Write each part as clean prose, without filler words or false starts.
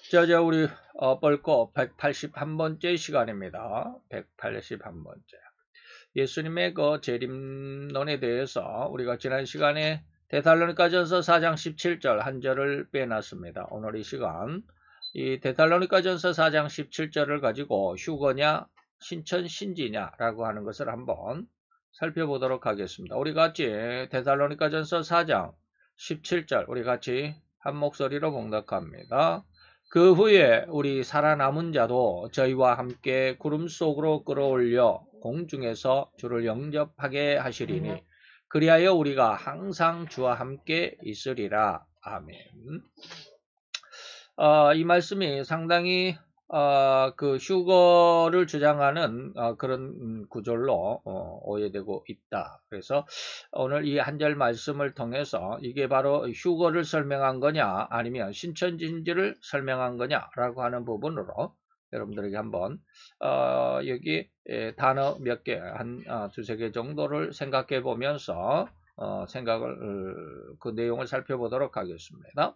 우리 벌써 181번째 시간입니다. 181번째. 예수님의 그 재림론에 대해서 우리가 지난 시간에 데살로니가전서 4장 17절 한 절을 빼놨습니다. 오늘 이 시간 이 데살로니가전서 4장 17절을 가지고 휴거냐 신천 신지냐라고 하는 것을 한번 살펴보도록 하겠습니다. 우리 같이 데살로니가전서 4장 17절 우리 같이 한 목소리로 봉독합니다. 그 후에 우리 살아남은 자도 저희와 함께 구름 속으로 끌어올려 공중에서 주를 영접하게 하시리니 그리하여 우리가 항상 주와 함께 있으리라. 아멘. 이 말씀이 상당히 그 휴거를 주장하는 그런 구절로 오해되고 있다. 그래서 오늘 이 한 절 말씀을 통해서 이게 바로 휴거를 설명한 거냐 아니면 신천진지를 설명한 거냐라고 하는 부분으로 여러분들에게 한번 여기 단어 몇 개, 한 두세 개 정도를 생각해 보면서 그 내용을 살펴보도록 하겠습니다.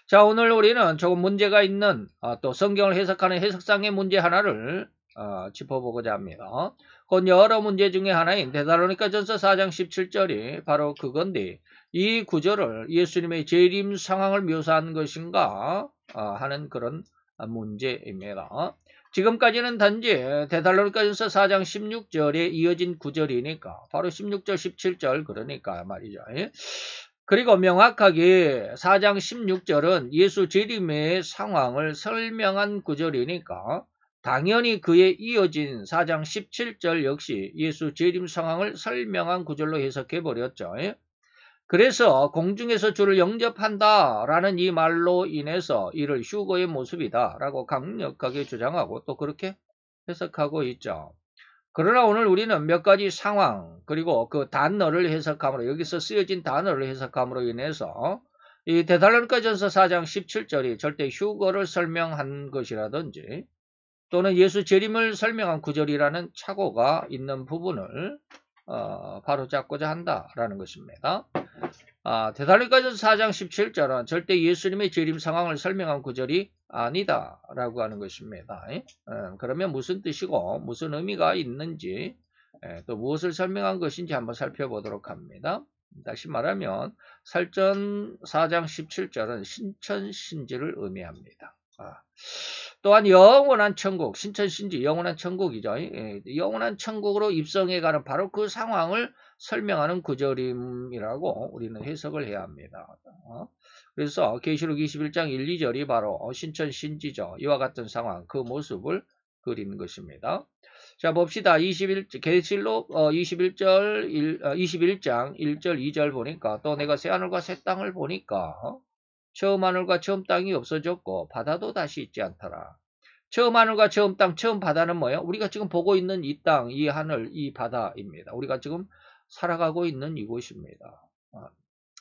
자, 오늘 우리는 조금 문제가 있는 또 성경을 해석하는 해석상의 문제 하나를 짚어보고자 합니다. 곧 여러 문제 중에 하나인 데살로니가전서 4장 17절이 바로 그건데 이 구절을 예수님의 재림 상황을 묘사한 것인가 하는 그런 문제입니다. 지금까지는 단지 데살로니가전서 4장 16절에 이어진 구절이니까 바로 16절 17절 그러니까 말이죠. 그리고 명확하게 4장 16절은 예수 재림의 상황을 설명한 구절이니까 당연히 그에 이어진 4장 17절 역시 예수 재림 상황을 설명한 구절로 해석해버렸죠. 그래서 공중에서 주를 영접한다 라는 이 말로 인해서 이를 휴거의 모습이다 라고 강력하게 주장하고 또 그렇게 해석하고 있죠. 그러나 오늘 우리는 몇 가지 상황 그리고 그 단어를 해석함으로 여기서 쓰여진 단어를 해석함으로 인해서 이 데살로니가전서 4장 17절이 절대 휴거를 설명한 것이라든지 또는 예수 재림을 설명한 구절이라는 착오가 있는 부분을 바로잡고자 한다라는 것입니다. 데살로니가전서 4장 17절은 절대 예수님의 재림 상황을 설명한 구절이 아니다라고 하는 것입니다. 그러면 무슨 뜻이고 무슨 의미가 있는지 또 무엇을 설명한 것인지 한번 살펴보도록 합니다. 다시 말하면 살전 4장 17절은 신천신지를 의미합니다. 또한 영원한 천국, 신천신지 영원한 천국이죠. 영원한 천국으로 입성해가는 바로 그 상황을 설명하는 구절임이라고 우리는 해석을 해야 합니다. 그래서 계시록 21장 1, 2절이 바로 신천신지죠. 이와 같은 상황, 그 모습을 그리는 것입니다. 자, 봅시다. 계시록 21장 1절 2절 보니까 또 내가 새 하늘과 새 땅을 보니까 처음 하늘과 처음 땅이 없어졌고 바다도 다시 있지 않더라. 처음 하늘과 처음 땅, 처음 바다는 뭐예요? 우리가 지금 보고 있는 이 땅, 이 하늘, 이 바다입니다. 우리가 지금 살아가고 있는 이곳입니다.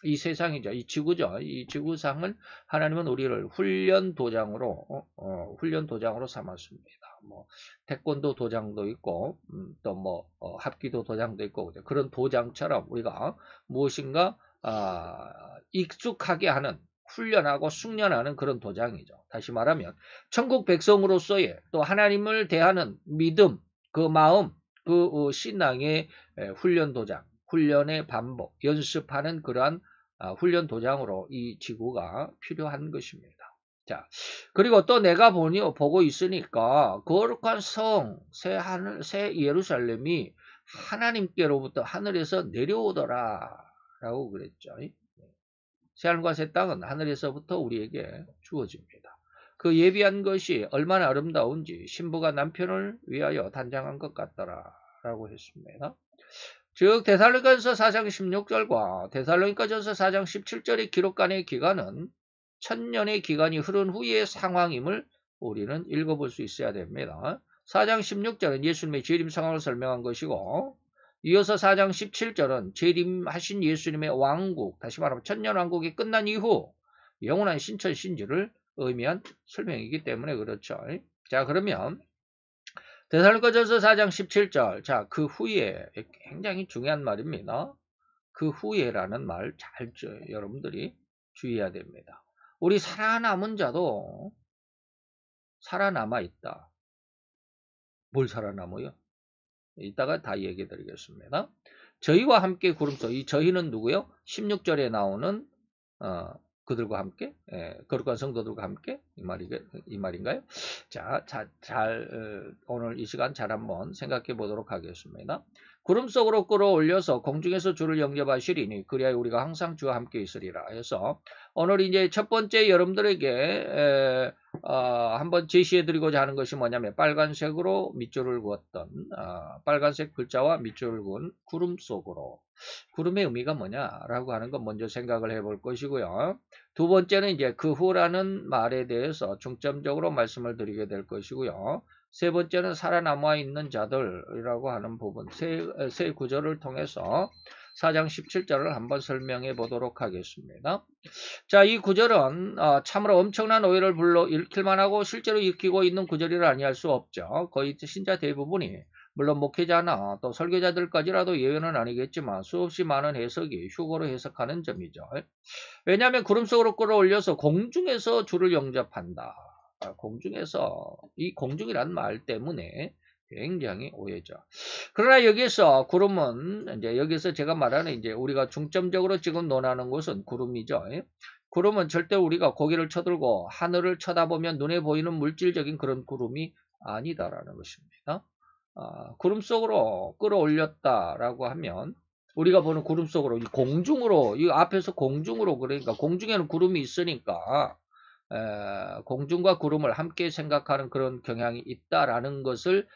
이 세상이죠. 이 지구죠. 이 지구상을 하나님은 우리를 훈련 도장으로 삼았습니다. 뭐 태권도 도장도 있고 또 뭐 합기도 도장도 있고 그런 도장처럼 우리가 무엇인가 익숙하게 하는 훈련하고 숙련하는 그런 도장이죠. 다시 말하면 천국 백성으로서의 또 하나님을 대하는 믿음, 그 마음, 그 신앙의 훈련 도장, 훈련의 반복, 연습하는 그러한 훈련 도장으로 이 지구가 필요한 것입니다. 자, 그리고 또 내가 보고 있으니까 거룩한 성, 새 하늘, 새 예루살렘이 하나님께로부터 하늘에서 내려오더라 라고 그랬죠. 새하늘과 새 땅은 하늘에서부터 우리에게 주어집니다. 그 예비한 것이 얼마나 아름다운지 신부가 남편을 위하여 단장한 것 같더라 라고 했습니다. 즉 데살로니가전서 4장 16절과 데살로니가전서 4장 17절의 기록간의 기간은 1000년의 기간이 흐른 후의 상황임을 우리는 읽어볼 수 있어야 됩니다. 4장 16절은 예수님의 재림 상황을 설명한 것이고 이어서 4장 17절은 재림하신 예수님의 왕국, 다시 말하면 천년왕국이 끝난 이후 영원한 신천신지를 의미한 설명이기 때문에 그렇죠. 자, 그러면 데살로니가전서 4장 17절, 자, 그 후에 굉장히 중요한 말입니다. 그 후에라는 말 잘 여러분들이 주의해야 됩니다. 우리 살아남은 자도 살아남아 있다. 뭘 살아남아요? 이따가 다 얘기해 드리겠습니다. 저희와 함께 구름 속, 이 저희는 누구요? 16절에 나오는 그들과 함께, 거룩한 성도들과 함께 이 말인가요? 자, 오늘 이 시간 잘 한번 생각해 보도록 하겠습니다. 구름 속으로 끌어올려서 공중에서 주를 영접하시리니 그리하여 우리가 항상 주와 함께 있으리라 해서 오늘 이제 첫 번째 여러분들에게 한번 제시해 드리고자 하는 것이 뭐냐면 빨간색으로 밑줄을 그었던 빨간색 글자와 밑줄을 그은 구름 속으로 구름의 의미가 뭐냐라고 하는 건 먼저 생각을 해볼 것이고요. 두 번째는 이제 그 후라는 말에 대해서 중점적으로 말씀을 드리게 될 것이고요. 세 번째는 살아남아 있는 자들이라고 하는 부분 세 구절을 통해서 4장 17절을 한번 설명해 보도록 하겠습니다. 자, 이 구절은 참으로 엄청난 오해를 불러일으킬만 하고 실제로 일으키고 있는 구절이라 아니할 수 없죠. 거의 신자 대부분이 물론 목회자나 또 설교자들까지라도 예외는 아니겠지만 수없이 많은 해석이 휴거로 해석하는 점이죠. 왜냐하면 구름 속으로 끌어올려서 공중에서 주를 영접한다. 공중에서 이 공중이란 말 때문에 굉장히 오해죠. 그러나 여기서 구름은 이제 여기서 제가 말하는 이제 우리가 중점적으로 지금 논하는 것은 구름이죠. 구름은 절대 우리가 고개를 쳐들고 하늘을 쳐다보면 눈에 보이는 물질적인 그런 구름이 아니다라는 것입니다. 구름 속으로 끌어올렸다라고 하면 우리가 보는 구름 속으로 공중으로 이 앞에서 공중으로 그러니까 공중에는 구름이 있으니까 공중과 구름을 함께 생각하는 그런 경향이 있다라는 것을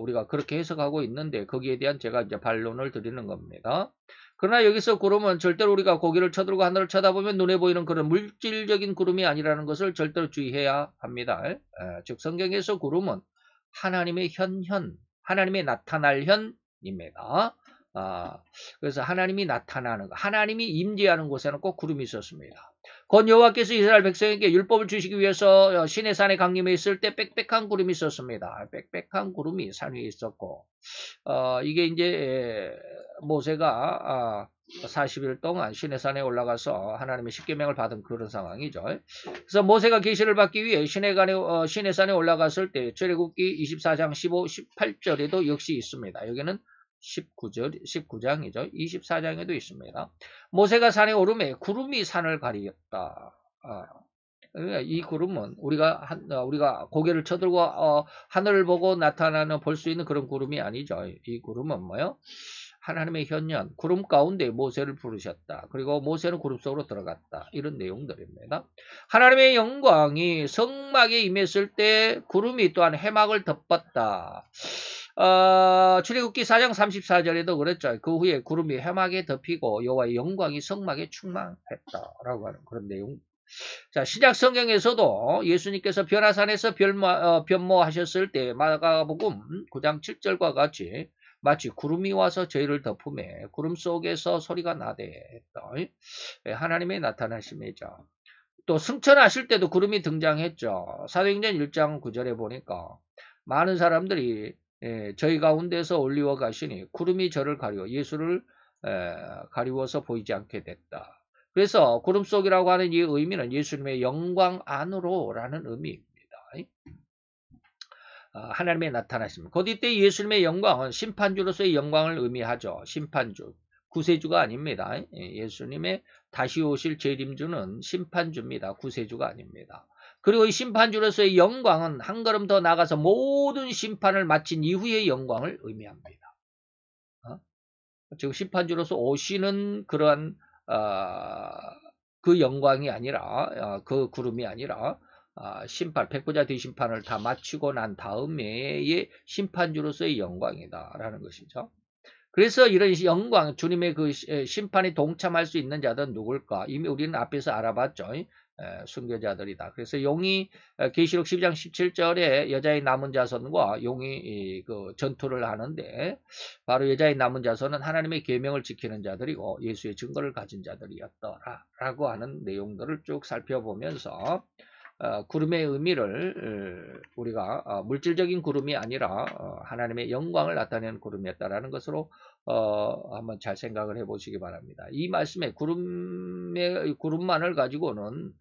우리가 그렇게 해석하고 있는데 거기에 대한 제가 이제 반론을 드리는 겁니다. 그러나 여기서 구름은 절대로 우리가 고개를 쳐들고 하늘을 쳐다보면 눈에 보이는 그런 물질적인 구름이 아니라는 것을 절대로 주의해야 합니다. 즉 성경에서 구름은 하나님의 하나님의 나타날 현입니다. 그래서 하나님이 나타나는 것, 하나님이 임재하는 곳에는 꼭 구름이 있었습니다. 곧 여호와께서 이스라엘 백성에게 율법을 주시기 위해서 시내산에 강림해 있을 때 빽빽한 구름이 있었습니다. 빽빽한 구름이 산 위에 있었고 이게 이제 모세가 40일 동안 시내산에 올라가서 하나님의 십계명을 받은 그런 상황이죠. 그래서 모세가 계시를 받기 위해 시내산에 올라갔을 때 출애굽기 24장 15, 18절에도 역시 있습니다. 여기는 19장이죠. 24장에도 있습니다. 모세가 산에 오르매 구름이 산을 가리었다. 이 구름은 우리가 고개를 쳐들고 하늘을 보고 나타나는 볼 수 있는 그런 구름이 아니죠. 이 구름은 뭐요? 하나님의 현현, 구름 가운데 모세를 부르셨다. 그리고 모세는 구름 속으로 들어갔다. 이런 내용들입니다. 하나님의 영광이 성막에 임했을 때 구름이 또한 해막을 덮었다. 출애굽기 4장 34절에도 그랬죠. 그 후에 구름이 해막에 덮이고 여호와의 영광이 성막에 충만했다라고 하는 그런 내용. 자, 신약 성경에서도 예수님께서 변화산에서 변모하셨을 때 마가복음 9장 7절과 같이 마치 구름이 와서 저희를 덮음에 구름 속에서 소리가 나되 했다. 하나님의 나타나심이죠. 또 승천하실 때도 구름이 등장했죠. 사도행전 1장 9절에 보니까 많은 사람들이 저희 가운데서 올리워 가시니 구름이 저를 가리워 예수를 가리워서 보이지 않게 됐다. 그래서 구름 속이라고 하는 이 의미는 예수님의 영광 안으로라는 의미입니다. 하나님의 나타나심. 곧 이때 예수님의 영광은 심판주로서의 영광을 의미하죠. 심판주. 구세주가 아닙니다. 예수님의 다시 오실 재림주는 심판주입니다. 구세주가 아닙니다. 그리고 이 심판주로서의 영광은 한 걸음 더 나가서 모든 심판을 마친 이후의 영광을 의미합니다. 지금 심판주로서 오시는 그러한 그 영광이 아니라 그 구름이 아니라 백부자 대심판을 다 마치고 난 다음에의 심판주로서의 영광이다라는 것이죠. 그래서 이런 영광, 주님의 그 심판에 동참할 수 있는 자들은 누굴까? 이미 우리는 앞에서 알아봤죠. 순교자들이다. 그래서 용이 계시록 12장 17절에 여자의 남은 자손과 용이 그 전투를 하는데 바로 여자의 남은 자손은 하나님의 계명을 지키는 자들이고 예수의 증거를 가진 자들이었더라라고 하는 내용들을 쭉 살펴보면서 구름의 의미를 우리가 물질적인 구름이 아니라 하나님의 영광을 나타내는 구름이었다라는 것으로 한번 잘 생각을 해보시기 바랍니다. 이 말씀에 구름만을 가지고는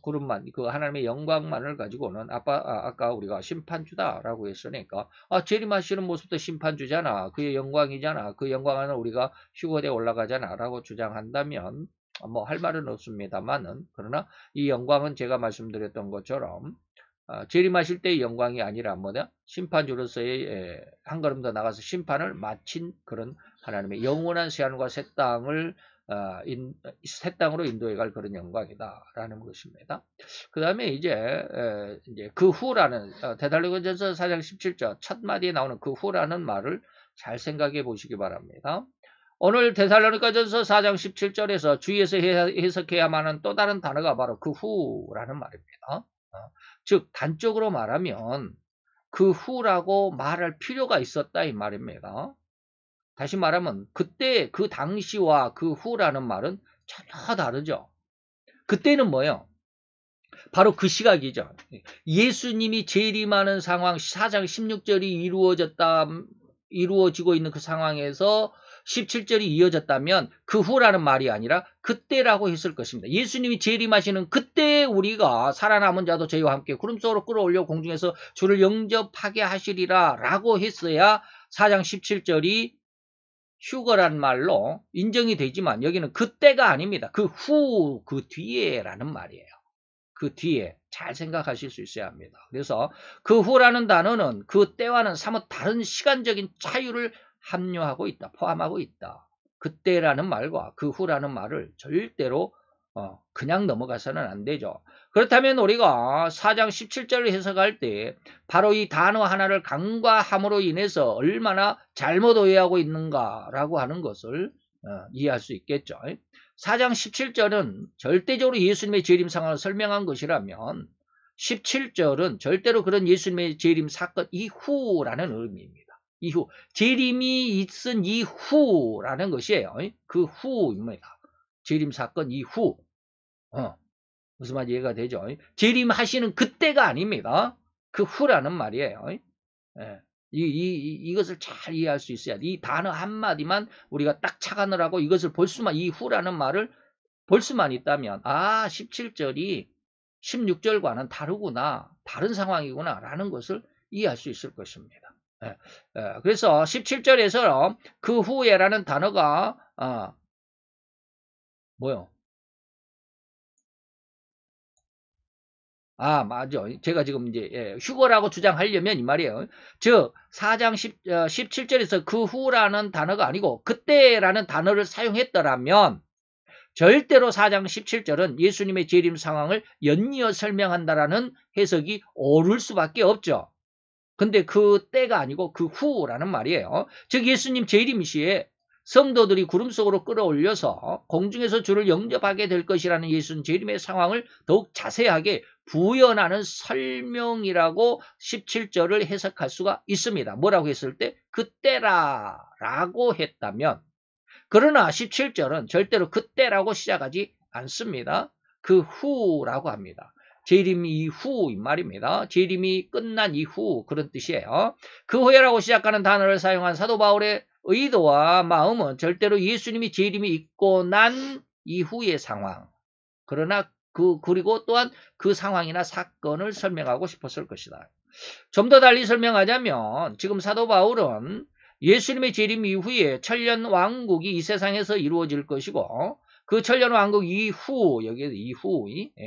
그룹만, 그 하나님의 영광만을 가지고는 아까 우리가 심판주다라고 했으니까, 재림하시는 모습도 심판주잖아. 그의 영광이잖아. 그 영광 안에 우리가 휴거대에 올라가잖아. 라고 주장한다면, 뭐 할 말은 없습니다만은, 그러나 이 영광은 제가 말씀드렸던 것처럼, 재림하실 때의 영광이 아니라 뭐냐? 심판주로서의 한 걸음 더 나가서 심판을 마친 그런 하나님의 영원한 새하늘과 새 땅을 새 땅으로 인도해 갈 그런 영광이다라는 것입니다. 그 다음에 이제 그 후라는 데살로니가전서 4장 17절 첫 마디에 나오는 그 후라는 말을 잘 생각해 보시기 바랍니다. 오늘 데살로니가전서 4장 17절에서 주의해서 해석해야만 하는 또 다른 단어가 바로 그 후라는 말입니다. 즉 단적으로 말하면 그 후라고 말할 필요가 있었다 이 말입니다. 다시 말하면 그때 그 당시와 그 후라는 말은 전혀 다르죠. 그때는 뭐예요? 바로 그 시각이죠. 예수님이 재림하는 상황 4장 16절이 이루어지고 있는 그 상황에서 17절이 이어졌다면 그 후라는 말이 아니라 그때라고 했을 것입니다. 예수님이 재림하시는 그때 우리가 살아남은 자도 저희와 함께 구름 속으로 끌어올려 공중에서 주를 영접하게 하시리라 라고 했어야 4장 17절이 휴거란 말로 인정이 되지만 여기는 그때가 아닙니다. 그 후, 그 뒤에라는 말이에요. 그 뒤에 잘 생각하실 수 있어야 합니다. 그래서 그 후라는 단어는 그 때와는 사뭇 다른 시간적인 차이를 함유하고 있다, 포함하고 있다. 그때라는 말과 그 후라는 말을 절대로 그냥 넘어가서는 안 되죠. 그렇다면 우리가 4장 17절을 해석할 때 바로 이 단어 하나를 간과함으로 인해서 얼마나 잘못 오해하고 있는가라고 하는 것을 이해할 수 있겠죠. 4장 17절은 절대적으로 예수님의 재림 상황을 설명한 것이라면 17절은 절대로 그런 예수님의 재림 사건 이후라는 의미입니다. 이후, 재림이 있은 이후라는 것이에요. 그 후입니다. 재림 사건 이후. 무슨 말인지 이해가 되죠? 재림하시는 그때가 아닙니다. 그 후라는 말이에요. 이것을 잘 이해할 수 있어야 돼. 이 단어 한마디만 우리가 딱 착안을 하고 이것을 볼 수만, 이 후라는 말을 볼 수만 있다면, 17절이 16절과는 다르구나, 다른 상황이구나, 라는 것을 이해할 수 있을 것입니다. 그래서 17절에서 그 후에라는 단어가, 뭐요? 맞아. 제가 지금 이제 휴거라고 주장하려면 이 말이에요. 즉 4장 17절에서 그 후라는 단어가 아니고 그때라는 단어를 사용했더라면 절대로 4장 17절은 예수님의 재림 상황을 연이어 설명한다라는 해석이 옳을 수밖에 없죠. 근데 그 때가 아니고 그 후라는 말이에요. 즉 예수님 재림 시에 성도들이 구름 속으로 끌어올려서 공중에서 주를 영접하게 될 것이라는 예수님 재림의 상황을 더욱 자세하게 부연하는 설명이라고 17절을 해석할 수가 있습니다. 뭐라고 했을 때 그때라라고 했다면, 그러나 17절은 절대로 그때라고 시작하지 않습니다. 그 후라고 합니다. 재림 이후인 말입니다. 재림이 끝난 이후 그런 뜻이에요. 그 후에라고 시작하는 단어를 사용한 사도 바울의 의도와 마음은 절대로 예수님이 재림이 있고 난 이후의 상황, 그러나 그리고 또한 그 상황이나 사건을 설명하고 싶었을 것이다. 좀 더 달리 설명하자면 지금 사도 바울은 예수님의 재림 이후에 천년 왕국이 이 세상에서 이루어질 것이고 그 천년 왕국 이후, 여기에서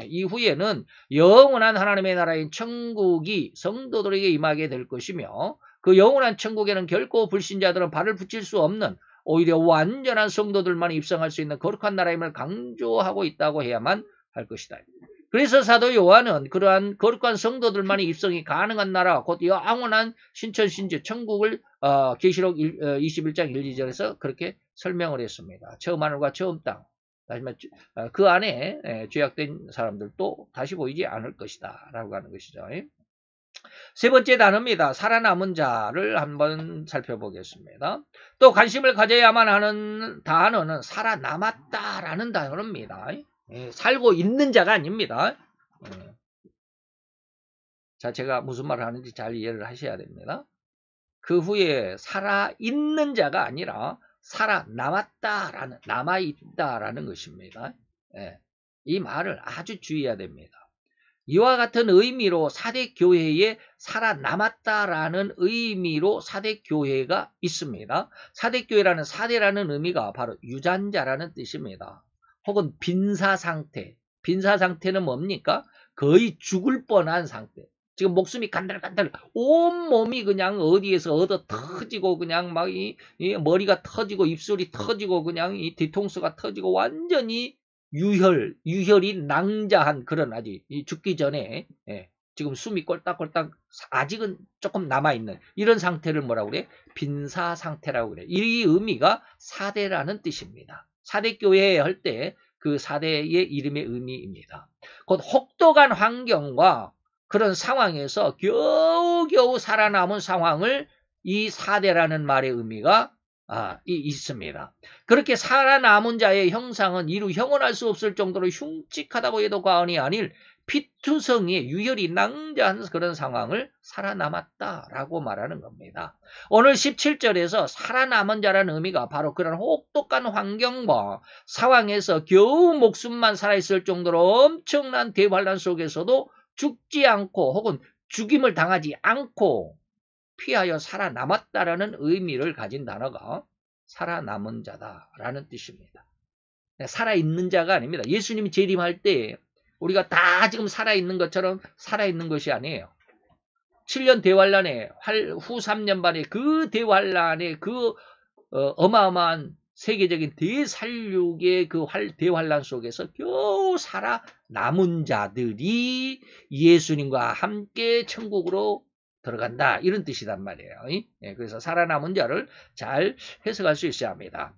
이후에는 영원한 하나님의 나라인 천국이 성도들에게 임하게 될 것이며 그 영원한 천국에는 결코 불신자들은 발을 붙일 수 없는 오히려 완전한 성도들만 입성할 수 있는 거룩한 나라임을 강조하고 있다고 해야만 할 것이다. 그래서 사도 요한은 그러한 거룩한 성도들만이 입성이 가능한 나라, 곧 영원한 신천신주 천국을 계시록 21장 1, 2절에서 그렇게 설명을 했습니다. 처음 하늘과 처음 땅, 그 안에 죄악된 사람들도 다시 보이지 않을 것이다 라고 하는 것이죠. 세 번째 단어입니다. 살아남은 자를 한번 살펴보겠습니다. 또 관심을 가져야만 하는 단어는 살아남았다라는 단어입니다. 살고 있는 자가 아닙니다. 자, 제가 무슨 말을 하는지 잘 이해를 하셔야 됩니다. 그 후에 살아있는 자가 아니라 살아남았다라는, 남아있다라는 것입니다. 이 말을 아주 주의해야 됩니다. 이와 같은 의미로 사대교회에 살아남았다라는 의미로 사대교회가 있습니다. 사대교회라는 사대라는 의미가 바로 유전자라는 뜻입니다. 혹은 빈사상태. 빈사상태는 뭡니까? 거의 죽을 뻔한 상태. 지금 목숨이 간달간달, 온몸이 그냥 어디에서 얻어 터지고, 그냥 막 이 머리가 터지고, 입술이 터지고, 그냥 이 뒤통수가 터지고, 완전히 유혈이 낭자한 그런 아직 죽기 전에 지금 숨이 꼴딱꼴딱 아직은 조금 남아있는 이런 상태를 뭐라고 그래? 빈사 상태라고 그래. 이 의미가 사대라는 뜻입니다. 사대교회 할 때 그 사대의 이름의 의미입니다. 곧 혹독한 환경과 그런 상황에서 겨우겨우 살아남은 상황을 이 사대라는 말의 의미가 있습니다. 그렇게 살아남은 자의 형상은 이루 형언할 수 없을 정도로 흉측하다고 해도 과언이 아닐 피투성이의 유혈이 낭자한 그런 상황을 살아남았다라고 말하는 겁니다. 오늘 17절에서 살아남은 자라는 의미가 바로 그런 혹독한 환경과 상황에서 겨우 목숨만 살아있을 정도로 엄청난 대환란 속에서도 죽지 않고 혹은 죽임을 당하지 않고 피하여 살아남았다라는 의미를 가진 단어가 살아남은 자다라는 뜻입니다. 살아있는 자가 아닙니다. 예수님이 재림할 때 우리가 다 지금 살아있는 것처럼 살아있는 것이 아니에요. 7년 대환란에 후 3년 반에 그 대환란에 그 어마어마한 세계적인 대살육의 그 대환란 속에서 겨우 살아남은 자들이 예수님과 함께 천국으로 들어간다. 이런 뜻이란 말이에요. 그래서 살아남은 자를 잘 해석할 수 있어야 합니다.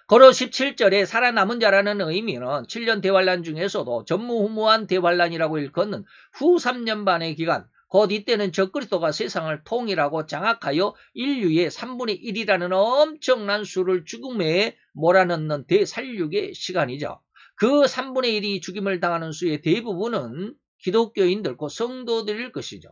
거로 17절에 살아남은 자라는 의미는 7년 대환란 중에서도 전무후무한 대환란이라고 일컫는 후 3년 반의 기간, 곧 이때는 적그리스도가 세상을 통일하고 장악하여 인류의 3분의 1이라는 엄청난 수를 죽음에 몰아넣는 대살육의 시간이죠. 그 3분의 1이 죽임을 당하는 수의 대부분은 기독교인들, 곧 성도들일 것이죠.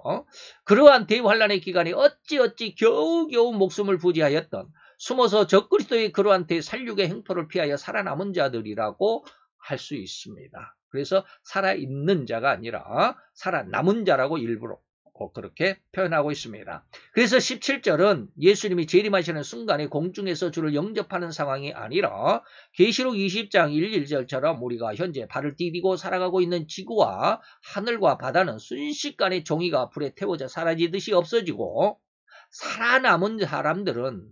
그러한 대환란의 기간에 어찌어찌 겨우겨우 목숨을 부지하였던 숨어서 적그리스도의 그러한 대살육의 행포를 피하여 살아남은 자들이라고 할 수 있습니다. 그래서 살아있는 자가 아니라 살아남은 자라고 일부러 그렇게 표현하고 있습니다. 그래서 17절은 예수님이 재림하시는 순간에 공중에서 주를 영접하는 상황이 아니라 계시록 20장 1, 1절처럼 우리가 현재 발을 디디고 살아가고 있는 지구와 하늘과 바다는 순식간에 종이가 불에 태워져 사라지듯이 없어지고 살아남은 사람들은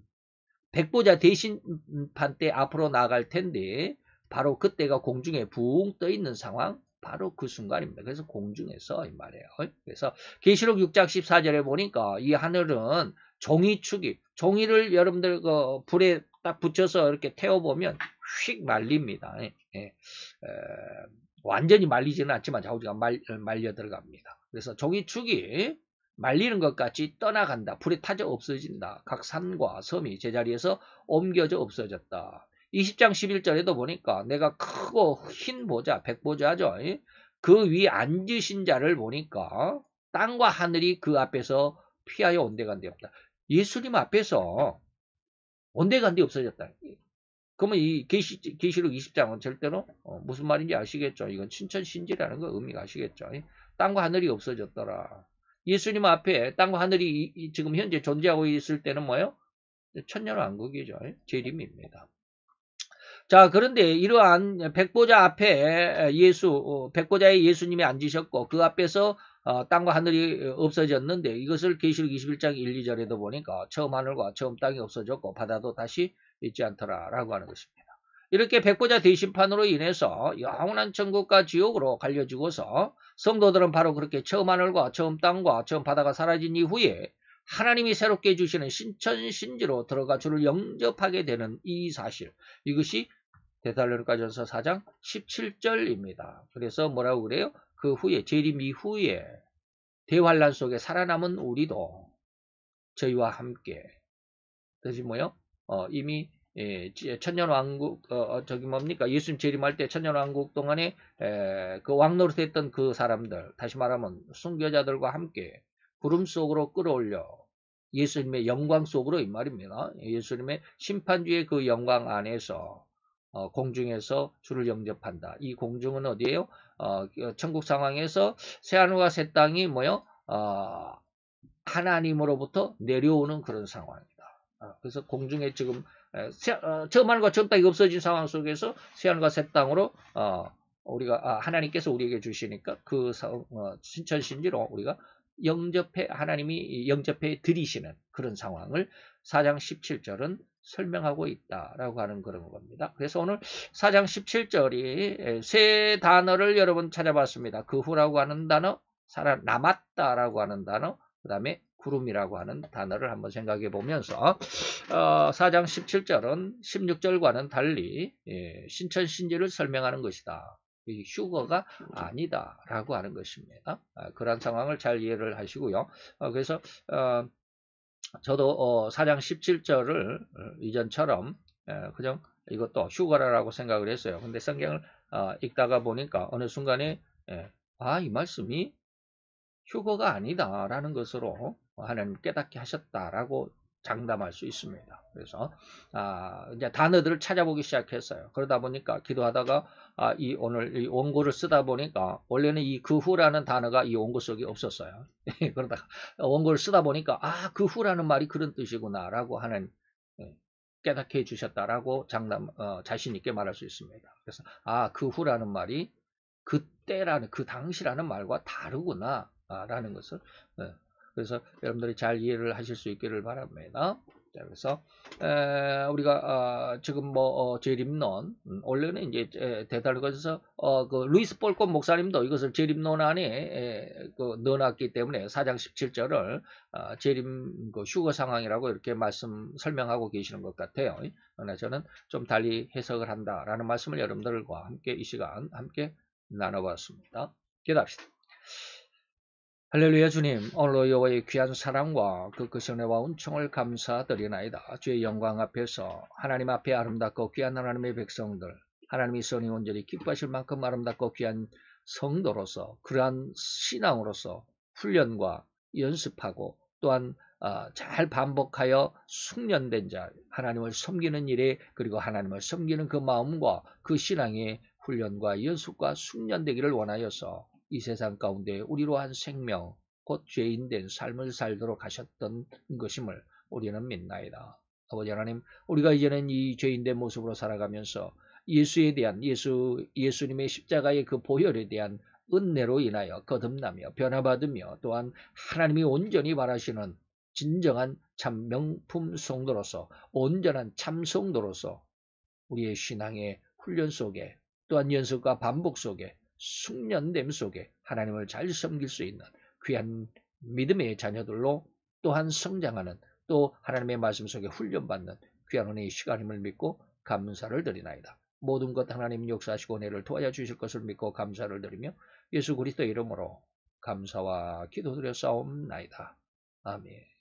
백보자 대신판 때 앞으로 나갈 텐데 바로 그때가 공중에 붕 떠 있는 상황, 바로 그 순간입니다. 그래서 공중에서 이 말이에요. 그래서 계시록 6장 14절에 보니까 이 하늘은 종이축이, 종이를 여러분들 그 불에 딱 붙여서 이렇게 태워보면 휙 말립니다. 완전히 말리지는 않지만 자우지가 말려 들어갑니다. 그래서 종이축이 말리는 것 같이 떠나간다. 불에 타져 없어진다. 각 산과 섬이 제자리에서 옮겨져 없어졌다. 20장 11절에도 보니까 내가 크고 흰 보자, 백보자죠. 그 위 앉으신 자를 보니까 땅과 하늘이 그 앞에서 피하여 온데간데 없다. 예수님 앞에서 온데간데 없어졌다. 그러면 이 계시록 20장은 절대로 무슨 말인지 아시겠죠? 이건 신천신지라는 거 의미가 아시겠죠? 땅과 하늘이 없어졌더라. 예수님 앞에 땅과 하늘이 지금 현재 존재하고 있을 때는 뭐예요? 천년왕국이죠. 재림입니다. 자, 그런데 이러한 백보자 앞에 백보자에 예수님이 앉으셨고 그 앞에서 땅과 하늘이 없어졌는데 이것을 계시록 21장 1, 2절에도 보니까 처음 하늘과 처음 땅이 없어졌고 바다도 다시 있지 않더라라고 하는 것입니다. 이렇게 백보자 대심판으로 인해서 영원한 천국과 지옥으로 갈려지고서 성도들은 바로 그렇게 처음 하늘과 처음 땅과 처음 바다가 사라진 이후에 하나님이 새롭게 주시는 신천신지로 들어가 주를 영접하게 되는 이 사실, 이것이 데살로니가전서 4장 17절입니다. 그래서 뭐라고 그래요? 그 후에 재림 이후에 대환란 속에 살아남은 우리도 저희와 함께 그것이 뭐요? 이미 천년왕국 저기 뭡니까? 예수님 재림할 때 천년왕국 동안에 그 왕노릇했던 그 사람들, 다시 말하면 순교자들과 함께 구름 속으로 끌어올려 예수님의 영광 속으로 이 말입니다. 예수님의 심판주의 그 영광 안에서 공중에서 주를 영접한다. 이 공중은 어디예요? 천국 상황에서 새하늘과 새 땅이 뭐요? 하나님으로부터 내려오는 그런 상황이다. 그래서 공중에 지금 저 하늘과 저 땅이 없어진 상황 속에서 새하늘과 새 땅으로 우리가 하나님께서 우리에게 주시니까 그 신천신지로 우리가 하나님이 영접해 드리시는 그런 상황을 4장 17절은 설명하고 있다라고 하는 그런 겁니다. 그래서 오늘 4장 17절이 세 단어를 여러분 찾아봤습니다. 그 후라고 하는 단어, 남았다라고 하는 단어, 그 다음에 구름이라고 하는 단어를 한번 생각해 보면서 4장 17절은 16절과는 달리 신천신지를 설명하는 것이다. 이 휴거가 아니다 라고 하는 것입니다. 그런 상황을 잘 이해를 하시고요. 그래서 저도 4장 17절을 이전처럼 그냥 이것도 휴거라고 생각을 했어요. 근데 성경을 읽다가 보니까 어느 순간에 이 말씀이 휴거가 아니다 라는 것으로 하나님 깨닫게 하셨다라고 장담할 수 있습니다. 그래서 이제 단어들을 찾아보기 시작했어요. 그러다 보니까 기도하다가 오늘 이 원고를 쓰다 보니까 원래는 이 그 후라는 단어가 이 원고 속에 없었어요. 그러다가 원고를 쓰다 보니까 그 후라는 말이 그런 뜻이구나라고 하나님 깨닫게 해주셨다라고 자신 있게 말할 수 있습니다. 그래서 그 후라는 말이 그때라는 그 당시라는 말과 다르구나 라는 것을 그래서 여러분들이 잘 이해를 하실 수 있기를 바랍니다. 자, 그래서 우리가 지금 재림론 원래는 이제 대달것에서 그 루이스 볼콘 목사님도 이것을 재림론 안에 넣어놨기 때문에 4장 17절을 재림 휴거 상황이라고 이렇게 설명하고 계시는 것 같아요. 그러나 저는 좀 달리 해석을 한다라는 말씀을 여러분들과 함께 이 시간 함께 나눠봤습니다. 기도합시다. 할렐루야. 주님, 오늘도 여호와의 귀한 사랑과 그 은혜와 은총을 감사드리나이다. 주의 영광 앞에서 하나님 앞에 아름답고 귀한 하나님의 백성들, 하나님이 선이 온전히 기뻐하실 만큼 아름답고 귀한 성도로서 그러한 신앙으로서 훈련과 연습하고 또한 잘 반복하여 숙련된 자, 하나님을 섬기는 일에 그리고 하나님을 섬기는 그 마음과 그 신앙의 훈련과 연습과 숙련되기를 원하여서 이 세상 가운데 우리로 한 생명, 곧 죄인된 삶을 살도록 하셨던 것임을 우리는 믿나이다. 아버지 하나님, 우리가 이제는 이 죄인된 모습으로 살아가면서 예수에 대한 예수님의 십자가의 그 보혈에 대한 은혜로 인하여 거듭나며 변화받으며 또한 하나님이 온전히 바라시는 진정한 참 명품 성도로서 온전한 참 성도로서 우리의 신앙의 훈련 속에 또한 연습과 반복 속에 숙련됨 속에 하나님을 잘 섬길 수 있는 귀한 믿음의 자녀들로 또한 성장하는 또 하나님의 말씀 속에 훈련받는 귀한 은혜의 시간임을 믿고 감사를 드리나이다. 모든 것 하나님 역사하시고 은혜를 도와줘 주실 것을 믿고 감사를 드리며 예수 그리스도 이름으로 감사와 기도드려 싸움나이다. 아멘.